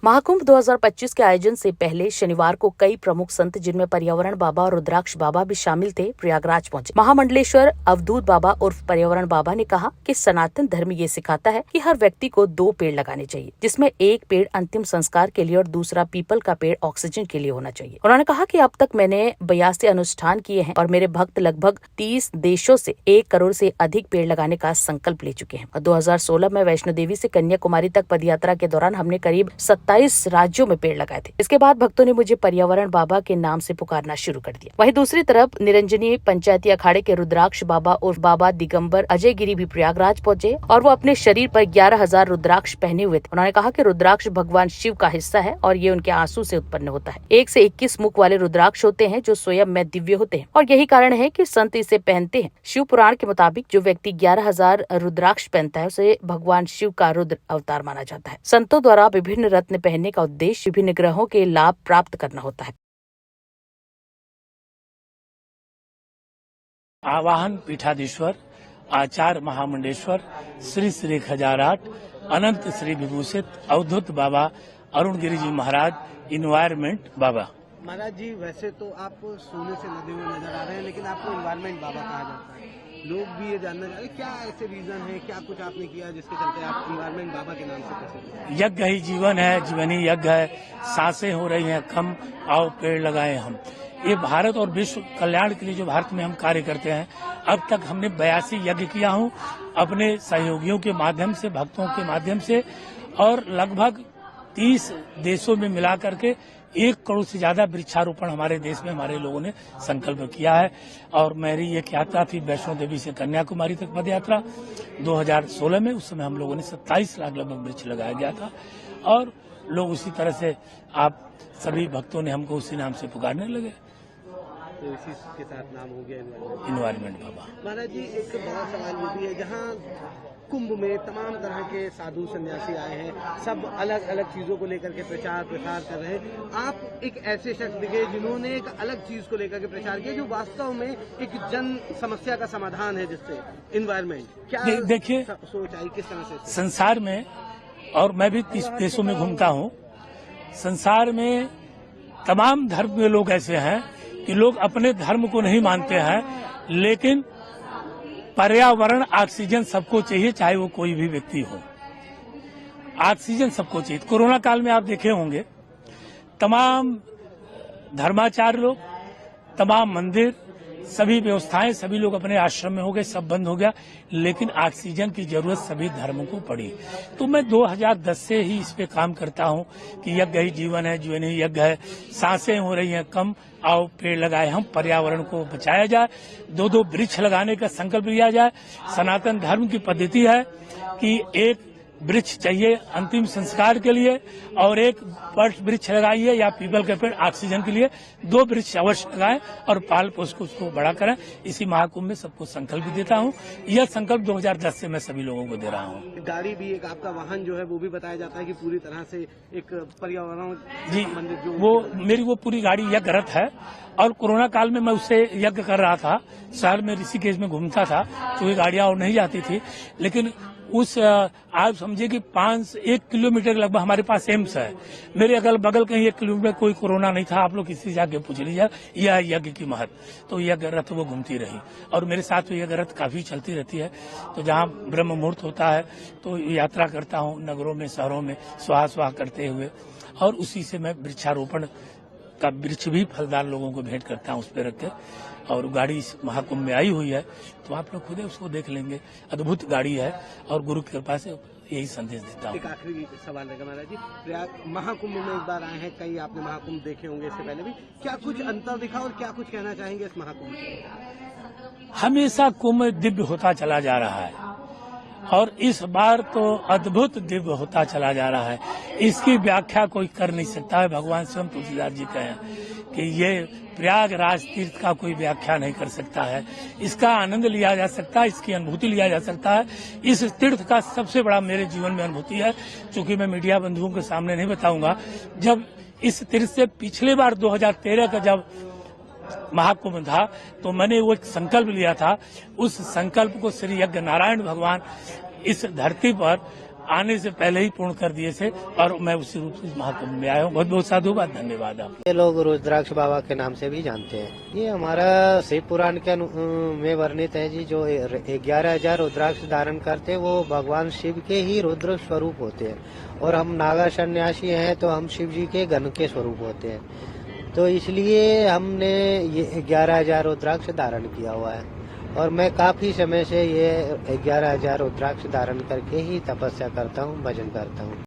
महाकुंभ 2025 के आयोजन से पहले शनिवार को कई प्रमुख संत जिनमें पर्यावरण बाबा और रुद्राक्ष बाबा भी शामिल थे प्रयागराज पहुंचे। महामंडलेश्वर अवधूत बाबा उर्फ पर्यावरण बाबा ने कहा कि सनातन धर्म ये सिखाता है कि हर व्यक्ति को 2 पेड़ लगाने चाहिए, जिसमें एक पेड़ अंतिम संस्कार के लिए और दूसरा पीपल का पेड़ ऑक्सीजन के लिए होना चाहिए। उन्होंने कहा कि अब तक मैंने 82 अनुष्ठान किए हैं और मेरे भक्त लगभग 30 देशों से 1 करोड़ से अधिक पेड़ लगाने का संकल्प ले चुके हैं। और 2016 में वैष्णो देवी से कन्याकुमारी तक पदयात्रा के दौरान हमने करीब 27 राज्यों में पेड़ लगाए थे। इसके बाद भक्तों ने मुझे पर्यावरण बाबा के नाम से पुकारना शुरू कर दिया। वहीं दूसरी तरफ निरंजनी पंचायती अखाड़े के रुद्राक्ष बाबा उर्फ बाबा दिगंबर अजय गिरी भी प्रयागराज पहुंचे और वो अपने शरीर पर 11,000 रुद्राक्ष पहने हुए थे। उन्होंने कहा कि रुद्राक्ष भगवान शिव का हिस्सा है और ये उनके आंसू से उत्पन्न होता है। 1 से 21 मुख वाले रुद्राक्ष होते हैं जो स्वयं में दिव्य होते हैं और यही कारण है कि संत इसे पहनते हैं। शिव पुराण के मुताबिक जो व्यक्ति 11,000 रुद्राक्ष पहनता है उसे भगवान शिव का रुद्र अवतार माना जाता है। संतों द्वारा विभिन्न रत्न पहनने का उद्देश्य विभिन्न ग्रहों के लाभ प्राप्त करना होता है। आवाहन पीठाधीश्वर आचार्य महामंडेश्वर श्री श्री 1008 अनंत श्री विभूषित अवधूत बाबा अरुण गिरी जी महाराज इन्वायरमेंट बाबा। महाराज जी, वैसे तो आप सोने से लदे हुए नजर आ रहे हैं, लेकिन आपको इन्वायरमेंट बाबा कहा जाता है। लोग भी ये जानना चाहते हैं क्या ऐसे रीजन है, क्या कुछ आपने किया जिसके चलते आप इन्वायरमेंट बाबा के नाम से प्रसिद्ध हैं? यज्ञ ही जीवन है, जीवन ही यज्ञ है। सांसें हो रही हैं कम, आओ पेड़ लगाए हम। ये भारत और विश्व कल्याण के लिए जो भारत में हम कार्य करते हैं, अब तक हमने 82 यज्ञ किया हूँ अपने सहयोगियों के माध्यम से, भक्तों के माध्यम से, और लगभग 30 देशों में मिला करके 1 करोड़ से ज्यादा वृक्षारोपण हमारे देश में हमारे लोगों ने संकल्प किया है। और मेरी एक यात्रा थी वैष्णो देवी से कन्याकुमारी तक पद यात्रा 2016 में। उस समय हम लोगों ने 27 लाख लगभग वृक्ष लगाया गया था और लोग उसी तरह से आप सभी भक्तों ने हमको उसी नाम से पुकारने लगे, तो इसी के साथ नाम हो गया इन्वायरमेंट बाबा। महाराज जी, एक बड़ा सवाल ये भी है, जहाँ कुंभ में तमाम तरह के साधु सन्यासी आए हैं, सब अलग अलग चीजों को लेकर के प्रचार प्रसार कर रहे हैं। आप एक ऐसे शख्स दिखे जिन्होंने एक अलग चीज को लेकर के प्रचार किया जो वास्तव में एक जन समस्या का समाधान है, जिससे इन्वायरमेंट क्या देखिए सोच आई, किस तरह से संसार में, और मैं भी 30 देशों में घूमता हूँ, संसार में तमाम धर्म के लोग ऐसे हैं कि लोग अपने धर्म को नहीं मानते हैं, लेकिन पर्यावरण ऑक्सीजन सबको चाहिए, चाहे वो कोई भी व्यक्ति हो। ऑक्सीजन सबको चाहिए। कोरोना काल में आप देखे होंगे तमाम धर्माचार्य लोग, तमाम मंदिर, सभी व्यवस्थाएं, सभी लोग अपने आश्रम में हो गए, सब बंद हो गया, लेकिन ऑक्सीजन की जरूरत सभी धर्मों को पड़ी। तो मैं 2010 से ही इस पे काम करता हूं कि यज्ञ ही जीवन है, जीवन ही यज्ञ है। सांसें हो रही हैं कम, आओ पेड़ लगाए हम, पर्यावरण को बचाया जाए, 2-2 वृक्ष लगाने का संकल्प लिया जाए। सनातन धर्म की पद्धति है कि 1 वृक्ष चाहिए अंतिम संस्कार के लिए और 1 वृक्ष लगाइए या पीपल के पेड़ ऑक्सीजन के लिए, 2 वृक्ष अवश्य लगाएं और पाल पोस को उसको बड़ा करें। इसी महाकुंभ में सबको संकल्प देता हूं। यह संकल्प 2010 से मैं सभी लोगों को दे रहा हूं। गाड़ी भी एक आपका वाहन जो है वो भी बताया जाता है कि पूरी तरह से एक पर्यावरण जी, जो वो मेरी वो पूरी गाड़ी यज्ञ रथ है और कोरोना काल में मैं उससे यज्ञ कर रहा था। शहर में ऋषिकेश में घूमता था, क्योंकि गाड़ियां और नहीं जाती थी, लेकिन उस आप समझिए कि 1 किलोमीटर लगभग हमारे पास एम्स है, मेरे अगल बगल कहीं 1 किलोमीटर कोई कोरोना नहीं था। आप लोग किसी से जाके पूछ लीजिए, यह यज्ञ की महत्व। तो यज्ञ रथ वो घूमती रही और मेरे साथ यज्ञ रथ काफी चलती रहती है। तो जहाँ ब्रह्म मुहूर्त होता है तो यात्रा करता हूँ नगरों में, शहरों में, स्वाहा करते हुए, और उसी से मैं वृक्षारोपण का वृक्ष भी फलदार लोगों को भेंट करता हूँ उस पर रख के। और गाड़ी इस महाकुंभ में आई हुई है, तो आप लोग खुद उसको देख लेंगे। अद्भुत गाड़ी है और गुरु की कृपा से यही संदेश देता हूँ। एक आखिरी सवाल रहेगा महाराज जी, प्रयाग महाकुंभ में एक बार आए हैं, कई आपने महाकुंभ देखे होंगे इससे पहले भी, क्या कुछ अंतर दिखा और क्या कुछ कहना चाहेंगे इस महाकुंभ से? हमेशा कुंभ दिव्य होता चला जा रहा है और इस बार तो अद्भुत दिव्य होता चला जा रहा है। इसकी व्याख्या कोई कर नहीं सकता है। भगवान स्वयं तुलसीदास जी कहे कि ये प्रयागराज तीर्थ का कोई व्याख्या नहीं कर सकता है। इसका आनंद लिया जा सकता है, इसकी अनुभूति लिया जा सकता है। इस तीर्थ का सबसे बड़ा मेरे जीवन में अनुभूति है, चूंकि मैं मीडिया बंधुओं के सामने नहीं बताऊंगा। जब इस तीर्थ से पिछले बार 2013 का जब महाकुंभ था, तो मैंने वो एक संकल्प लिया था। उस संकल्प को श्री यज्ञ नारायण भगवान इस धरती पर आने से पहले ही पूर्ण कर दिए थे और मैं उसी रूप से महाकुंभ में आया हूँ। बहुत बहुत साधुवाद, धन्यवाद आप। ये लोग रुद्राक्ष बाबा के नाम से भी जानते हैं। ये हमारा शिव पुराण के में वर्णित है जी, जो 11,000 रुद्राक्ष धारण करते वो भगवान शिव के ही रुद्र स्वरूप होते हैं, और हम नागा सन्यासी हैं तो हम शिव जी के गण के स्वरूप होते हैं। तो इसलिए हमने ये 11,000 रुद्राक्ष धारण किया हुआ है, और मैं काफी समय से ये 11,000 रुद्राक्ष धारण करके ही तपस्या करता हूँ, भजन करता हूँ।